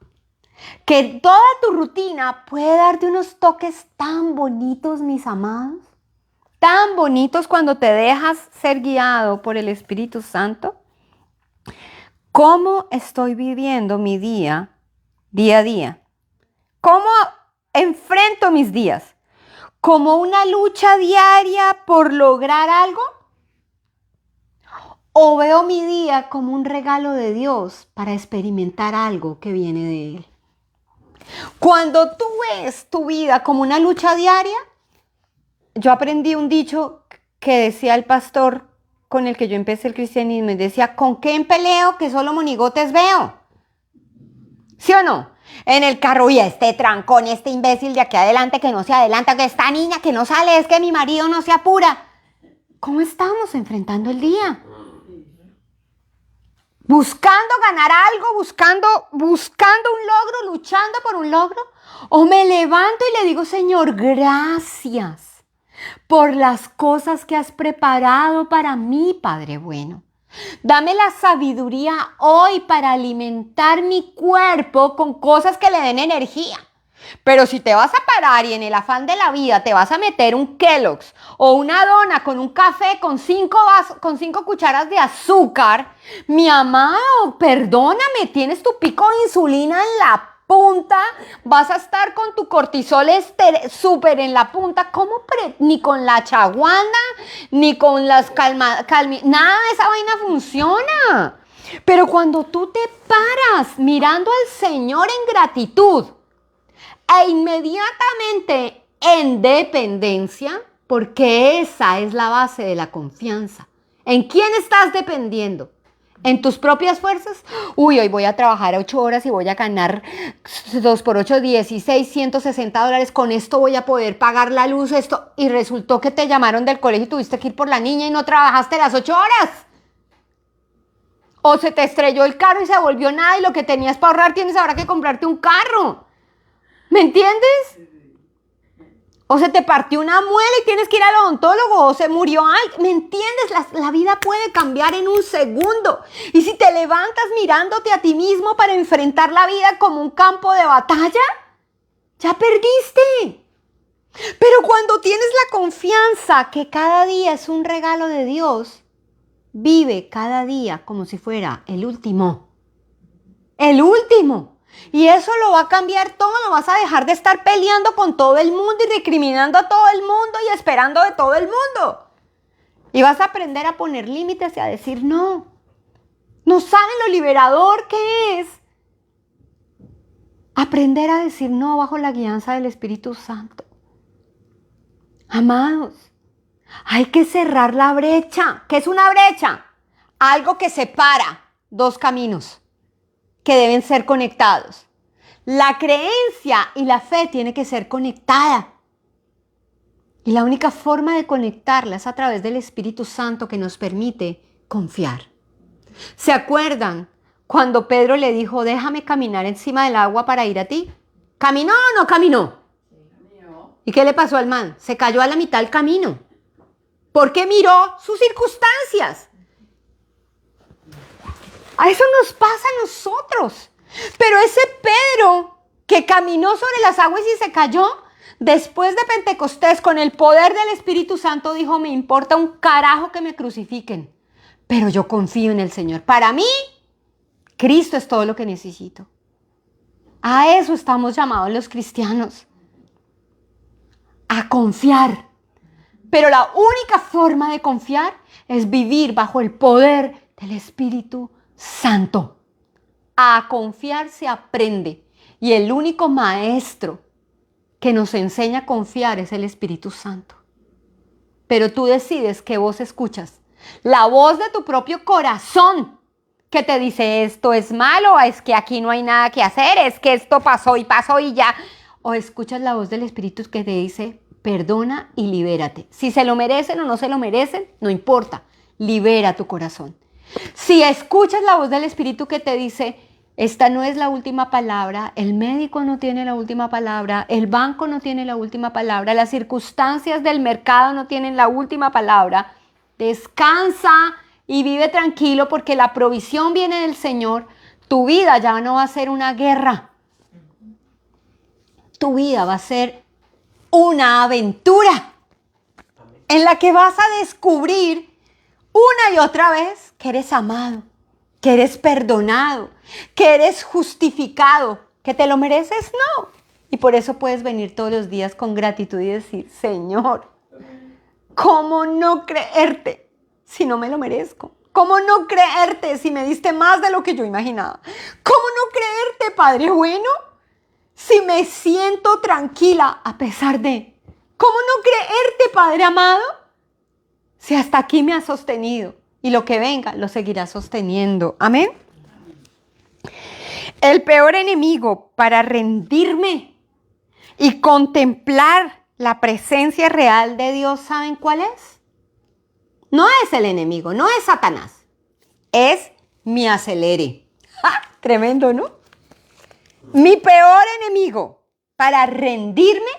Speaker 1: Que toda tu rutina puede darte unos toques tan bonitos, mis amados. Tan bonitos cuando te dejas ser guiado por el Espíritu Santo. ¿Cómo estoy viviendo mi día a día? ¿Cómo enfrento mis días? ¿Como una lucha diaria por lograr algo? ¿O veo mi día como un regalo de Dios para experimentar algo que viene de Él? Cuando tú ves tu vida como una lucha diaria, yo aprendí un dicho que decía el pastor con el que yo empecé el cristianismo y decía, ¿con qué peleo que solo monigotes veo? ¿Sí o no? En el carro, y este trancón, este imbécil de aquí adelante que no se adelanta, que esta niña que no sale, es que mi marido no se apura. ¿Cómo estamos enfrentando el día? ¿Buscando ganar algo, buscando un logro, luchando por un logro? ¿O me levanto y le digo, Señor, gracias por las cosas que has preparado para mí, Padre bueno? Dame la sabiduría hoy para alimentar mi cuerpo con cosas que le den energía. Pero si te vas a parar y en el afán de la vida te vas a meter un Kellogg's o una dona con un café con 5 cucharas de azúcar, mi amado, perdóname, tienes tu pico de insulina en la punta, vas a estar con tu cortisol súper en la punta. ¿Cómo? Ni con la chaguana, ni con las nada de esa vaina funciona. Pero cuando tú te paras mirando al Señor en gratitud, e inmediatamente en dependencia, porque esa es la base de la confianza. ¿En quién estás dependiendo? ¿En tus propias fuerzas? Uy, hoy voy a trabajar 8 horas y voy a ganar 2 por 8, 16, $160. Con esto voy a poder pagar la luz, esto. Y resultó que te llamaron del colegio y tuviste que ir por la niña y no trabajaste las 8 horas. O se te estrelló el carro y se volvió nada y lo que tenías para ahorrar tienes ahora que comprarte un carro. ¿Me entiendes? O se te partió una muela y tienes que ir al odontólogo, o se murió alguien. ¿Me entiendes? La vida puede cambiar en un segundo. Y si te levantas mirándote a ti mismo para enfrentar la vida como un campo de batalla, ya perdiste. Pero cuando tienes la confianza que cada día es un regalo de Dios, vive cada día como si fuera el último. El último. Y eso lo va a cambiar todo, vas a dejar de estar peleando con todo el mundo y recriminando a todo el mundo y esperando de todo el mundo. Y vas a aprender a poner límites y a decir no. No saben lo liberador que es aprender a decir no bajo la guianza del Espíritu Santo. Amados, hay que cerrar la brecha. ¿Qué es una brecha? Algo que separa dos caminos que deben ser conectados. La creencia y la fe tienen que ser conectadas. Y la única forma de conectarlas es a través del Espíritu Santo que nos permite confiar. ¿Se acuerdan cuando Pedro le dijo, déjame caminar encima del agua para ir a ti? ¿Caminó o no caminó? ¿Y qué le pasó al man? Se cayó a la mitad del camino. Porque miró sus circunstancias. A eso nos pasa a nosotros. Pero ese Pedro que caminó sobre las aguas y se cayó, después de Pentecostés, con el poder del Espíritu Santo, dijo, me importa un carajo que me crucifiquen, pero yo confío en el Señor. Para mí, Cristo es todo lo que necesito. A eso estamos llamados los cristianos. A confiar. Pero la única forma de confiar es vivir bajo el poder del Espíritu Santo. A confiar se aprende. Y el único maestro que nos enseña a confiar es el Espíritu Santo. Pero tú decides qué voz escuchas. La voz de tu propio corazón que te dice esto es malo, es que aquí no hay nada que hacer, es que esto pasó y ya. O escuchas la voz del Espíritu que te dice perdona y libérate. Si se lo merecen o no se lo merecen, no importa. Libera tu corazón. Si escuchas la voz del Espíritu que te dice, esta no es la última palabra, el médico no tiene la última palabra, el banco no tiene la última palabra, las circunstancias del mercado no tienen la última palabra, descansa y vive tranquilo porque la provisión viene del Señor. Tu vida ya no va a ser una guerra. Tu vida va a ser una aventura en la que vas a descubrir una y otra vez que eres amado, que eres perdonado, que eres justificado, que te lo mereces, no. Y por eso puedes venir todos los días con gratitud y decir, Señor, ¿cómo no creerte si no me lo merezco? ¿Cómo no creerte si me diste más de lo que yo imaginaba? ¿Cómo no creerte, Padre bueno, si me siento tranquila a pesar de? ¿Cómo no creerte, Padre amado, si hasta aquí me has sostenido y lo que venga lo seguirá sosteniendo? Amén. El peor enemigo para rendirme y contemplar la presencia real de Dios, ¿saben cuál es? No es el enemigo, no es Satanás, es mi acelere. ¡Ja! Tremendo, ¿no? Mi peor enemigo para rendirme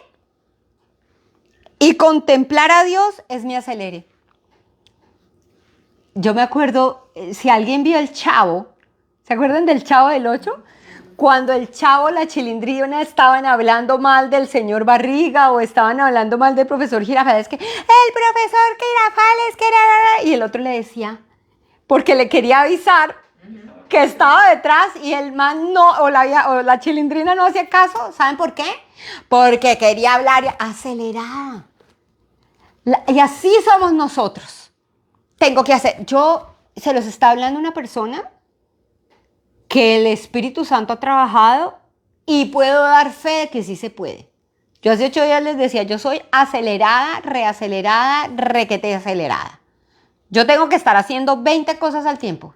Speaker 1: y contemplar a Dios es mi acelere. Yo me acuerdo, si alguien vio el Chavo, ¿se acuerdan del Chavo del 8? Cuando el Chavo, la Chilindrina estaban hablando mal del señor Barriga o estaban hablando mal del profesor Girafales, que el profesor Girafales, que era... Y el otro le decía, porque le quería avisar que estaba detrás y el man no, o la Chilindrina no hacía caso. ¿Saben por qué? Porque quería hablar acelerada. Y así somos nosotros. Tengo que hacer, se los está hablando una persona que el Espíritu Santo ha trabajado y puedo dar fe de que sí se puede. Yo hace 8 días les decía, yo soy acelerada, reacelerada, requete acelerada. Yo tengo que estar haciendo 20 cosas al tiempo.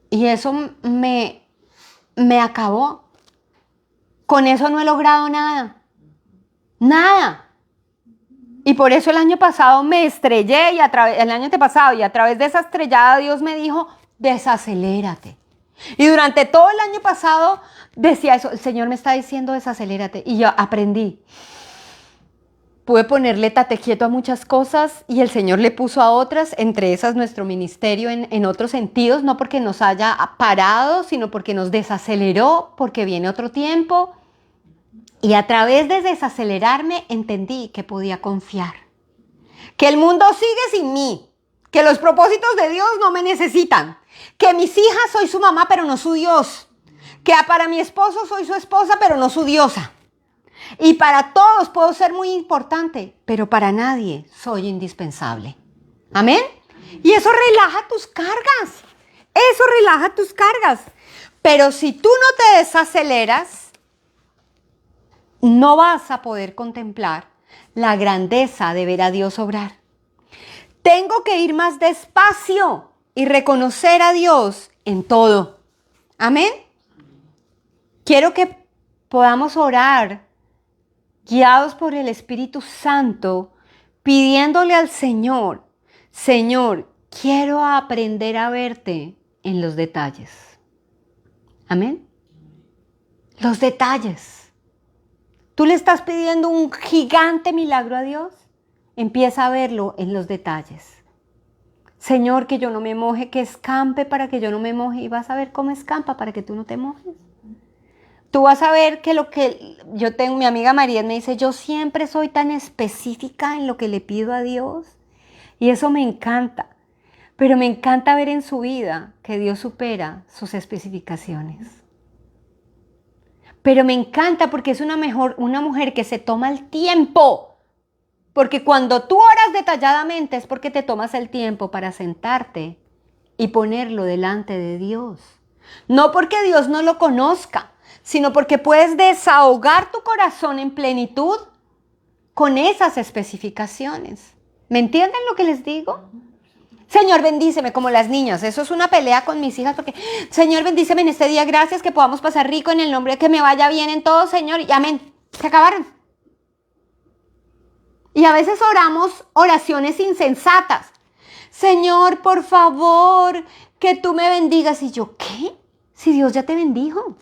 Speaker 1: Y eso me acabó. Con eso no he logrado nada. Nada. Y por eso el año pasado me estrellé y el año antepasado y a través de esa estrellada Dios me dijo, desacelérate. Y durante todo el año pasado decía eso, el Señor me está diciendo desacelérate. Y yo aprendí. Pude ponerle tate quieto a muchas cosas y el Señor le puso a otras, entre esas nuestro ministerio en otros sentidos, no porque nos haya parado, sino porque nos desaceleró, porque viene otro tiempo. Y a través de desacelerarme entendí que podía confiar. Que el mundo sigue sin mí. Que los propósitos de Dios no me necesitan. Que mis hijas soy su mamá pero no su Dios. Que para mi esposo soy su esposa pero no su diosa. Y para todos puedo ser muy importante, pero para nadie soy indispensable. ¿Amén? Y eso relaja tus cargas. Eso relaja tus cargas. Pero si tú no te desaceleras, no vas a poder contemplar la grandeza de ver a Dios obrar. Tengo que ir más despacio y reconocer a Dios en todo. ¿Amén? Quiero que podamos orar guiados por el Espíritu Santo, pidiéndole al Señor, Señor, quiero aprender a verte en los detalles. ¿Amén? Los detalles. ¿Tú le estás pidiendo un gigante milagro a Dios? Empieza a verlo en los detalles. Señor, que yo no me moje, que escampe para que yo no me moje. Y vas a ver cómo escampa para que tú no te mojes. Tú vas a ver que lo que yo tengo, mi amiga María me dice, yo siempre soy tan específica en lo que le pido a Dios. Y eso me encanta. Pero me encanta ver en su vida que Dios supera sus especificaciones. Pero me encanta porque es una mujer que se toma el tiempo. Porque cuando tú oras detalladamente es porque te tomas el tiempo para sentarte y ponerlo delante de Dios. No porque Dios no lo conozca, sino porque puedes desahogar tu corazón en plenitud con esas especificaciones. ¿Me entienden lo que les digo? Señor, bendíceme como las niñas. Eso es una pelea con mis hijas porque, Señor, bendíceme en este día. Gracias, que podamos pasar rico en el nombre, que me vaya bien en todo, Señor. Y amén. Se acabaron. Y a veces oramos oraciones insensatas. Señor, por favor, que tú me bendigas. Y yo, ¿qué? Si Dios ya te bendijo.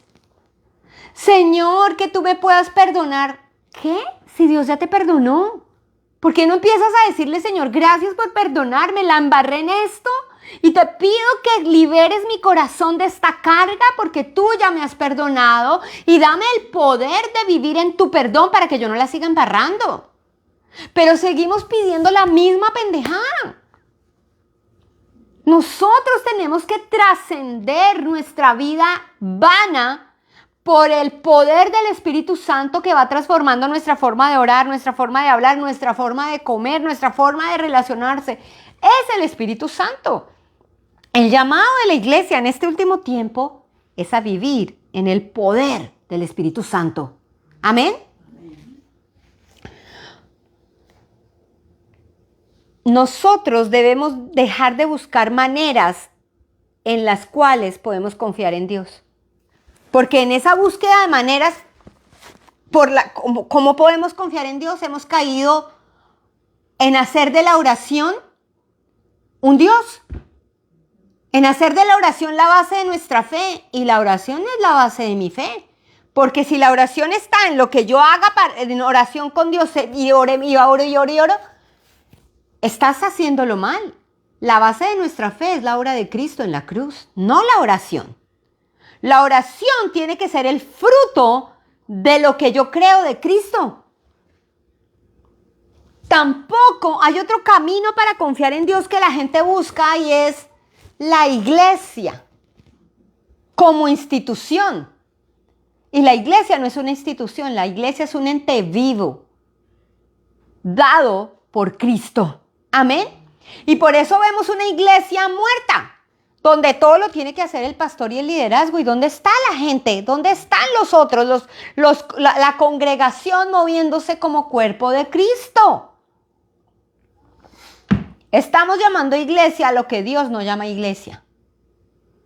Speaker 1: Señor, que tú me puedas perdonar. ¿Qué? Si Dios ya te perdonó. ¿Por qué no empiezas a decirle, Señor, gracias por perdonarme, la embarré en esto y te pido que liberes mi corazón de esta carga porque tú ya me has perdonado y dame el poder de vivir en tu perdón para que yo no la siga embarrando? Pero seguimos pidiendo la misma pendejada. Nosotros tenemos que trascender nuestra vida vana por el poder del Espíritu Santo que va transformando nuestra forma de orar, nuestra forma de hablar, nuestra forma de comer, nuestra forma de relacionarse. Es el Espíritu Santo. El llamado de la iglesia en este último tiempo es a vivir en el poder del Espíritu Santo. ¿Amén? Nosotros debemos dejar de buscar maneras en las cuales podemos confiar en Dios. Porque en esa búsqueda de maneras, ¿cómo podemos confiar en Dios? Hemos caído en hacer de la oración un Dios. En hacer de la oración la base de nuestra fe. Y la oración es la base de mi fe. Porque si la oración está en lo que yo haga en oración con Dios y oro, estás haciéndolo mal. La base de nuestra fe es la obra de Cristo en la cruz, no la oración. La oración tiene que ser el fruto de lo que yo creo de Cristo. Tampoco hay otro camino para confiar en Dios que la gente busca y es la iglesia como institución. Y la iglesia no es una institución, la iglesia es un ente vivo, dado por Cristo. Amén. Y por eso vemos una iglesia muerta, donde todo lo tiene que hacer el pastor y el liderazgo. ¿Y dónde está la gente? ¿Dónde están los otros? La congregación moviéndose como cuerpo de Cristo. Estamos llamando iglesia a lo que Dios no llama iglesia.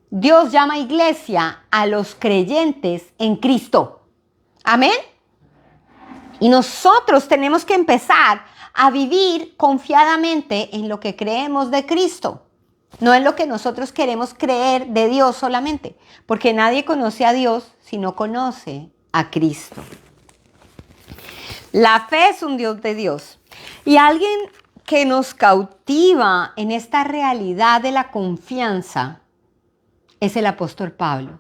Speaker 1: Dios llama iglesia a los creyentes en Cristo. Amén. Y nosotros tenemos que empezar a vivir confiadamente en lo que creemos de Cristo. No en lo que nosotros queremos creer de Dios solamente. Porque nadie conoce a Dios si no conoce a Cristo. La fe es un Dios de Dios. Y alguien que nos cautiva en esta realidad de la confianza es el apóstol Pablo.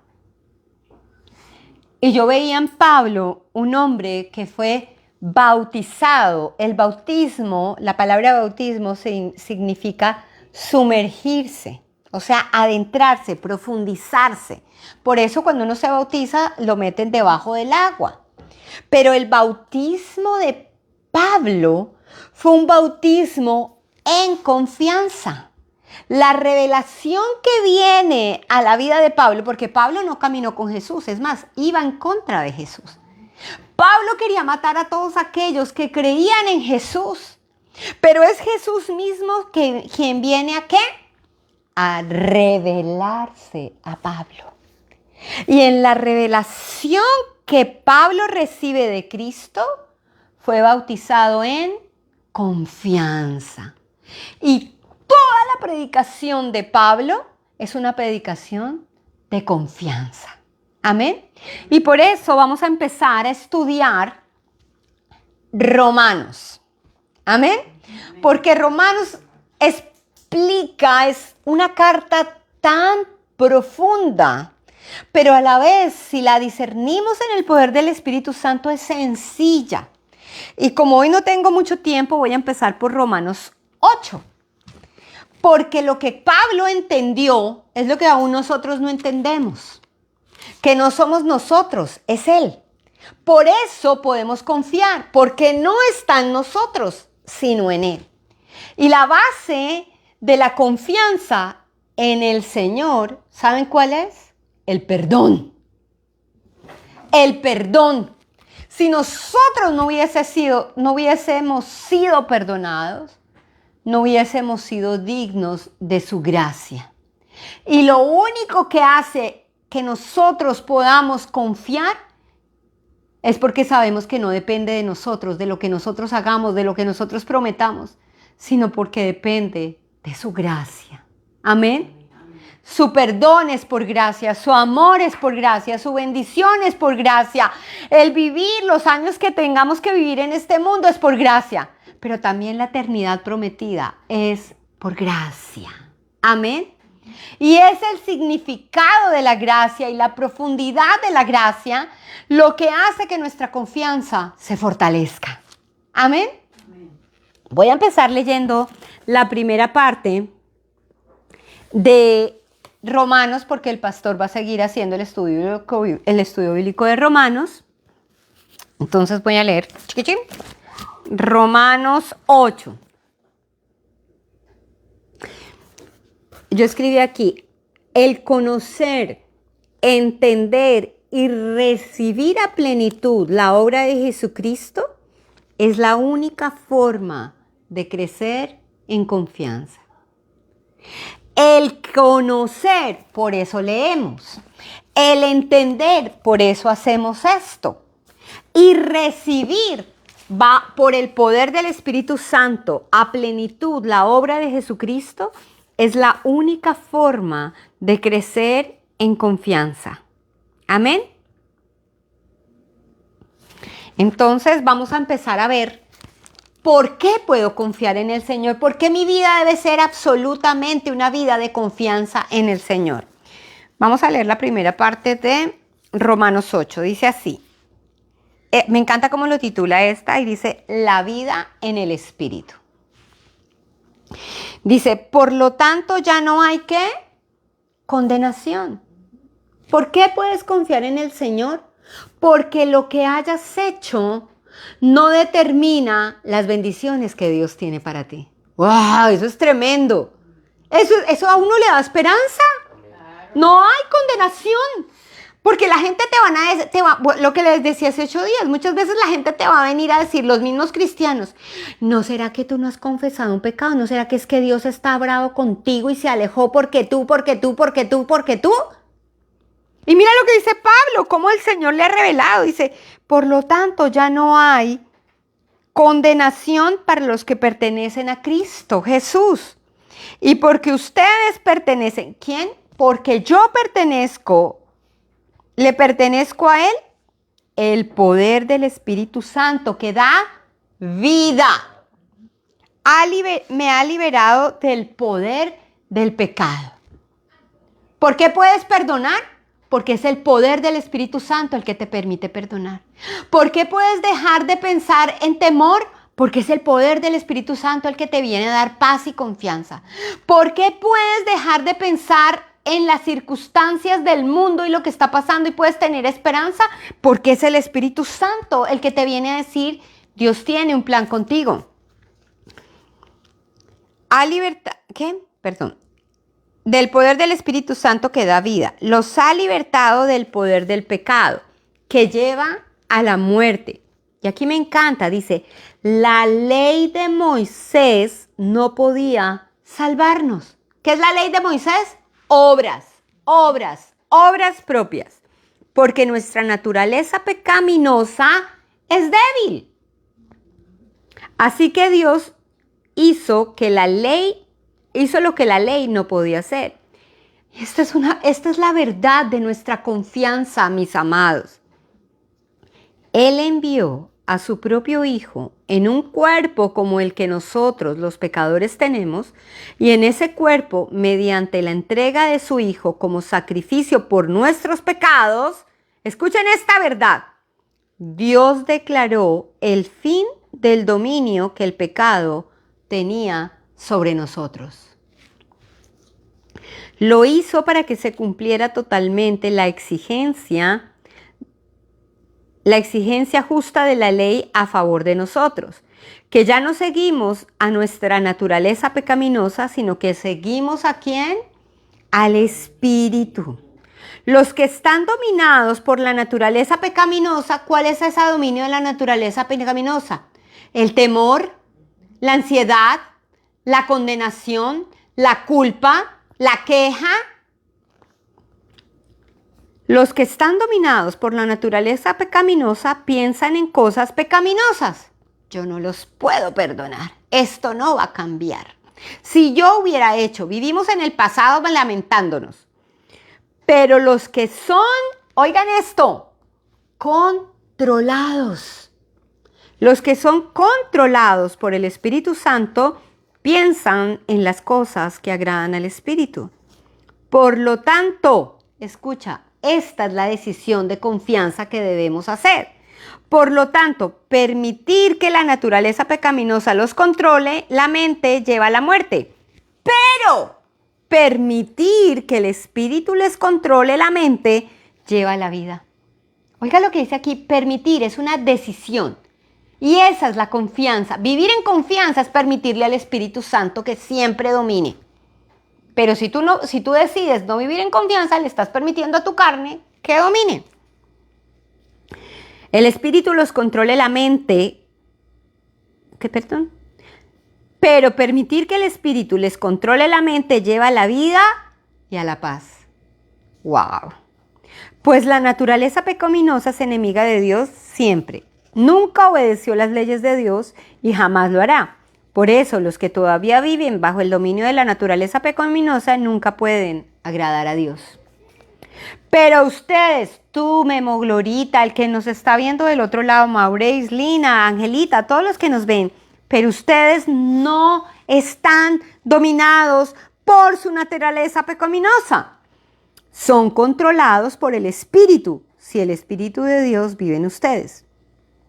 Speaker 1: Y yo veía en Pablo un hombre que fue bautizado. El bautismo, la palabra bautismo significa sumergirse, o sea, adentrarse, profundizarse. Por eso cuando uno se bautiza lo meten debajo del agua. Pero el bautismo de Pablo fue un bautismo en confianza. La revelación que viene a la vida de Pablo, porque Pablo no caminó con Jesús, es más, iba en contra de Jesús. Pablo quería matar a todos aquellos que creían en Jesús, pero es Jesús mismo quien viene ¿a qué? A revelarse a Pablo. Y en la revelación que Pablo recibe de Cristo, fue bautizado en confianza. Y toda la predicación de Pablo es una predicación de confianza. Amén. Y por eso vamos a empezar a estudiar Romanos. Amén. Porque Romanos explica, es una carta tan profunda, pero a la vez, si la discernimos en el poder del Espíritu Santo, es sencilla. Y como hoy no tengo mucho tiempo, voy a empezar por Romanos 8. Porque lo que Pablo entendió es lo que aún nosotros no entendemos. Que no somos nosotros, es Él. Por eso podemos confiar, porque no está en nosotros, sino en Él. Y la base de la confianza en el Señor, ¿saben cuál es? El perdón. El perdón. Si nosotros no hubiésemos sido perdonados, no hubiésemos sido dignos de su gracia. Y lo único que hace que nosotros podamos confiar es porque sabemos que no depende de nosotros, de lo que nosotros hagamos, de lo que nosotros prometamos, sino porque depende de su gracia. Amén. Su perdón es por gracia, su amor es por gracia, su bendición es por gracia. El vivir los años que tengamos que vivir en este mundo es por gracia, pero también la eternidad prometida es por gracia. Amén. Y es el significado de la gracia y la profundidad de la gracia lo que hace que nuestra confianza se fortalezca. Amén. Voy a empezar leyendo la primera parte de Romanos, porque el pastor va a seguir haciendo el estudio bíblico de Romanos. Entonces voy a leer Romanos 8. Yo escribí aquí, el conocer, entender y recibir a plenitud la obra de Jesucristo es la única forma de crecer en confianza. El conocer, por eso leemos. El entender, por eso hacemos esto. Y recibir, va por el poder del Espíritu Santo a plenitud la obra de Jesucristo, es la única forma de crecer en confianza. Amén. Entonces vamos a empezar a ver por qué puedo confiar en el Señor, por qué mi vida debe ser absolutamente una vida de confianza en el Señor. Vamos a leer la primera parte de Romanos 8. Dice así. Me encanta cómo lo titula esta y dice, la vida en el Espíritu. Dice, por lo tanto ya no hay ¿qué? Condenación. ¿Por qué puedes confiar en el Señor? Porque lo que hayas hecho no determina las bendiciones que Dios tiene para ti. ¡Wow! Eso es tremendo. Eso a uno le da esperanza. No hay condenación. Porque la gente lo que les decía hace 8 días, muchas veces la gente te va a venir a decir, los mismos cristianos, ¿no será que tú no has confesado un pecado? ¿No será que es que Dios está bravo contigo y se alejó porque tú? Y mira lo que dice Pablo, cómo el Señor le ha revelado. Dice, por lo tanto ya no hay condenación para los que pertenecen a Cristo Jesús. Y porque ustedes pertenecen, ¿quién? Porque yo le pertenezco a Él, el poder del Espíritu Santo que da vida. Me ha liberado del poder del pecado. ¿Por qué puedes perdonar? Porque es el poder del Espíritu Santo el que te permite perdonar. ¿Por qué puedes dejar de pensar en temor? Porque es el poder del Espíritu Santo el que te viene a dar paz y confianza. ¿Por qué puedes dejar de pensar en las circunstancias del mundo y lo que está pasando y puedes tener esperanza? Porque es el Espíritu Santo el que te viene a decir, Dios tiene un plan contigo. Del poder del Espíritu Santo que da vida. Los ha libertado del poder del pecado, que lleva a la muerte. Y aquí me encanta, dice, la ley de Moisés no podía salvarnos. ¿Qué es la ley de Moisés? Obras propias. Porque nuestra naturaleza pecaminosa es débil. Así que Dios hizo lo que la ley no podía hacer. Esta es la verdad de nuestra confianza, mis amados. Él envió a su propio Hijo en un cuerpo como el que nosotros, los pecadores, tenemos, y en ese cuerpo, mediante la entrega de su Hijo como sacrificio por nuestros pecados, escuchen esta verdad, Dios declaró el fin del dominio que el pecado tenía sobre nosotros. Lo hizo para que se cumpliera totalmente la exigencia justa de la ley a favor de nosotros, que ya no seguimos a nuestra naturaleza pecaminosa, sino que seguimos ¿a quién? Al Espíritu. Los que están dominados por la naturaleza pecaminosa, ¿cuál es ese dominio de la naturaleza pecaminosa? El temor, la ansiedad, la condenación, la culpa, la queja. Los que están dominados por la naturaleza pecaminosa piensan en cosas pecaminosas. Yo no los puedo perdonar. Esto no va a cambiar. Si yo hubiera vivimos en el pasado lamentándonos. Pero los que son, oigan esto, controlados. Los que son controlados por el Espíritu Santo piensan en las cosas que agradan al Espíritu. Por lo tanto, escucha, esta es la decisión de confianza que debemos hacer. Por lo tanto, permitir que la naturaleza pecaminosa los controle, la mente lleva a la muerte. Pero permitir que el Espíritu les controle la mente lleva a la vida. Oiga lo que dice aquí, permitir es una decisión. Y esa es la confianza. Vivir en confianza es permitirle al Espíritu Santo que siempre domine. Pero si tú decides no vivir en confianza, le estás permitiendo a tu carne que domine. El Espíritu los controle la mente. Pero permitir que el Espíritu les controle la mente lleva a la vida y a la paz. ¡Wow! Pues la naturaleza pecaminosa es enemiga de Dios siempre. Nunca obedeció las leyes de Dios y jamás lo hará. Por eso los que todavía viven bajo el dominio de la naturaleza pecaminosa nunca pueden agradar a Dios. Pero ustedes, tú, Memo, Glorita, el que nos está viendo del otro lado, Maurice, Lina, Angelita, todos los que nos ven, pero ustedes no están dominados por su naturaleza pecaminosa. Son controlados por el Espíritu, si el Espíritu de Dios vive en ustedes.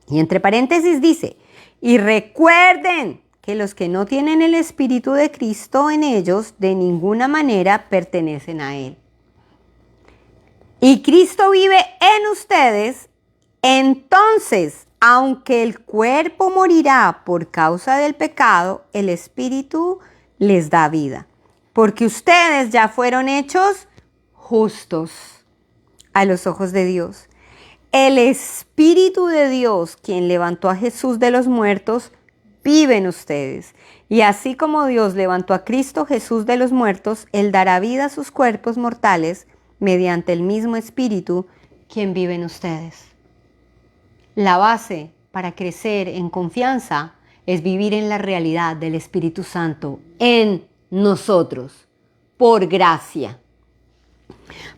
Speaker 1: Y entre paréntesis dice, y recuerden que los que no tienen el Espíritu de Cristo en ellos de ninguna manera pertenecen a Él. Y Cristo vive en ustedes, entonces, aunque el cuerpo morirá por causa del pecado, el Espíritu les da vida. Porque ustedes ya fueron hechos justos a los ojos de Dios. El Espíritu de Dios, quien levantó a Jesús de los muertos, vive en ustedes. Y así como Dios levantó a Cristo Jesús de los muertos, Él dará vida a sus cuerpos mortales mediante el mismo Espíritu, quien vive en ustedes. La base para crecer en confianza es vivir en la realidad del Espíritu Santo en nosotros, por gracia.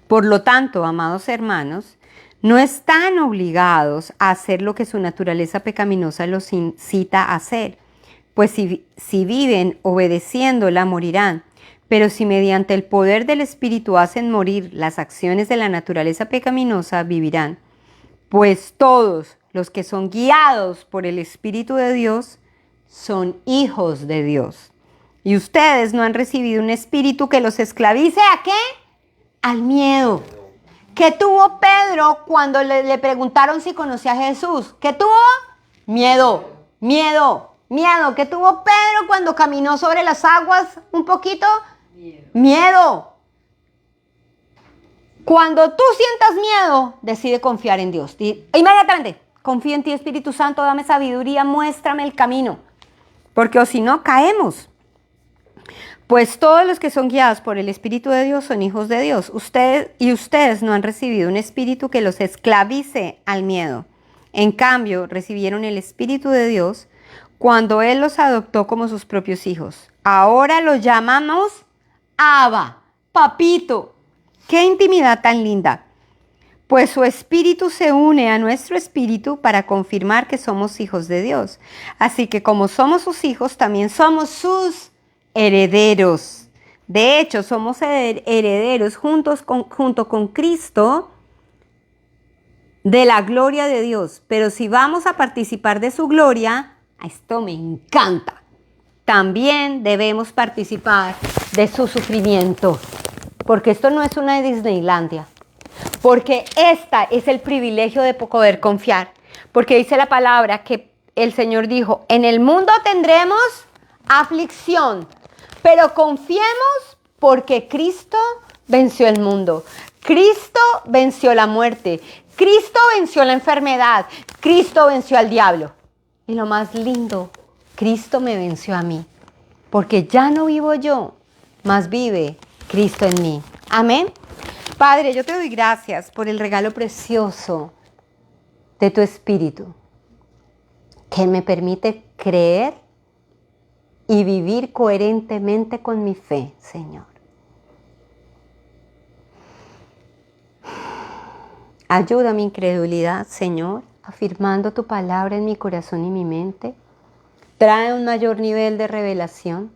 Speaker 1: Por lo tanto, amados hermanos, no están obligados a hacer lo que su naturaleza pecaminosa los incita a hacer, pues si viven obedeciéndola morirán. Pero si mediante el poder del Espíritu hacen morir las acciones de la naturaleza pecaminosa, vivirán. Pues todos los que son guiados por el Espíritu de Dios son hijos de Dios. Y ustedes no han recibido un espíritu que los esclavice ¿a qué? Al miedo. ¿Qué tuvo Pedro cuando le preguntaron si conocía a Jesús? ¿Qué tuvo? Miedo, miedo, miedo. ¿Qué tuvo Pedro cuando caminó sobre las aguas un poquito? Miedo. Cuando tú sientas miedo, decide confiar en Dios. Inmediatamente, confío en ti, Espíritu Santo, dame sabiduría, muéstrame el camino. Porque o si no, caemos. Pues todos los que son guiados por el Espíritu de Dios son hijos de Dios. Ustedes no han recibido un espíritu que los esclavice al miedo. En cambio, recibieron el Espíritu de Dios cuando Él los adoptó como sus propios hijos. Ahora los llamamos Abba, papito. ¡Qué intimidad tan linda! Pues su espíritu se une a nuestro espíritu para confirmar que somos hijos de Dios. Así que como somos sus hijos, también somos sus herederos. De hecho, somos herederos junto con Cristo de la gloria de Dios. Pero si vamos a participar de su gloria, esto me encanta, también debemos participar de su sufrimiento. Porque esto no es una Disneylandia. Porque esta es el privilegio de poder confiar. Porque dice la palabra que el Señor dijo, en el mundo tendremos aflicción, pero confiemos porque Cristo venció el mundo. Cristo venció la muerte. Cristo venció la enfermedad. Cristo venció al diablo. Y lo más lindo, Cristo me venció a mí. Porque ya no vivo yo, mas vive Cristo en mí. Amén. Padre, yo te doy gracias por el regalo precioso de tu Espíritu, que me permite creer y vivir coherentemente con mi fe, Señor. Ayuda a mi incredulidad, Señor, afirmando tu palabra en mi corazón y mi mente. Trae un mayor nivel de revelación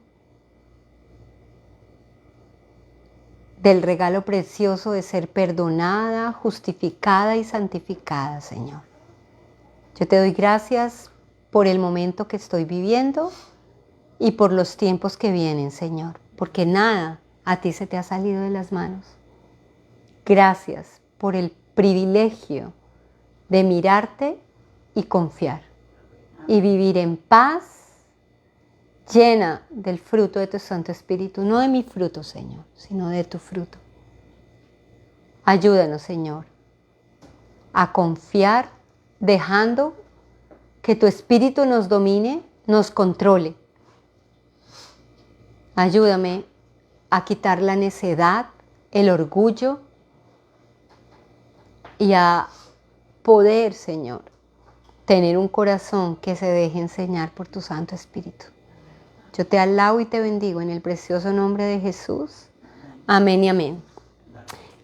Speaker 1: del regalo precioso de ser perdonada, justificada y santificada, Señor. Yo te doy gracias por el momento que estoy viviendo y por los tiempos que vienen, Señor, porque nada a ti se te ha salido de las manos. Gracias por el privilegio de mirarte y confiar y vivir en paz, llena del fruto de tu Santo Espíritu, no de mi fruto, Señor, sino de tu fruto. Ayúdanos, Señor, a confiar dejando que tu Espíritu nos domine, nos controle. Ayúdame a quitar la necedad, el orgullo y a poder, Señor, tener un corazón que se deje enseñar por tu Santo Espíritu. Yo te alabo y te bendigo en el precioso nombre de Jesús. Amén y amén.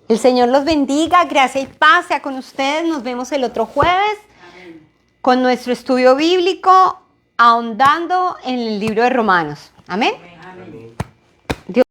Speaker 1: El Señor los bendiga, gracia y paz sea con ustedes. Nos vemos el otro jueves con nuestro estudio bíblico ahondando en el libro de Romanos. Amén.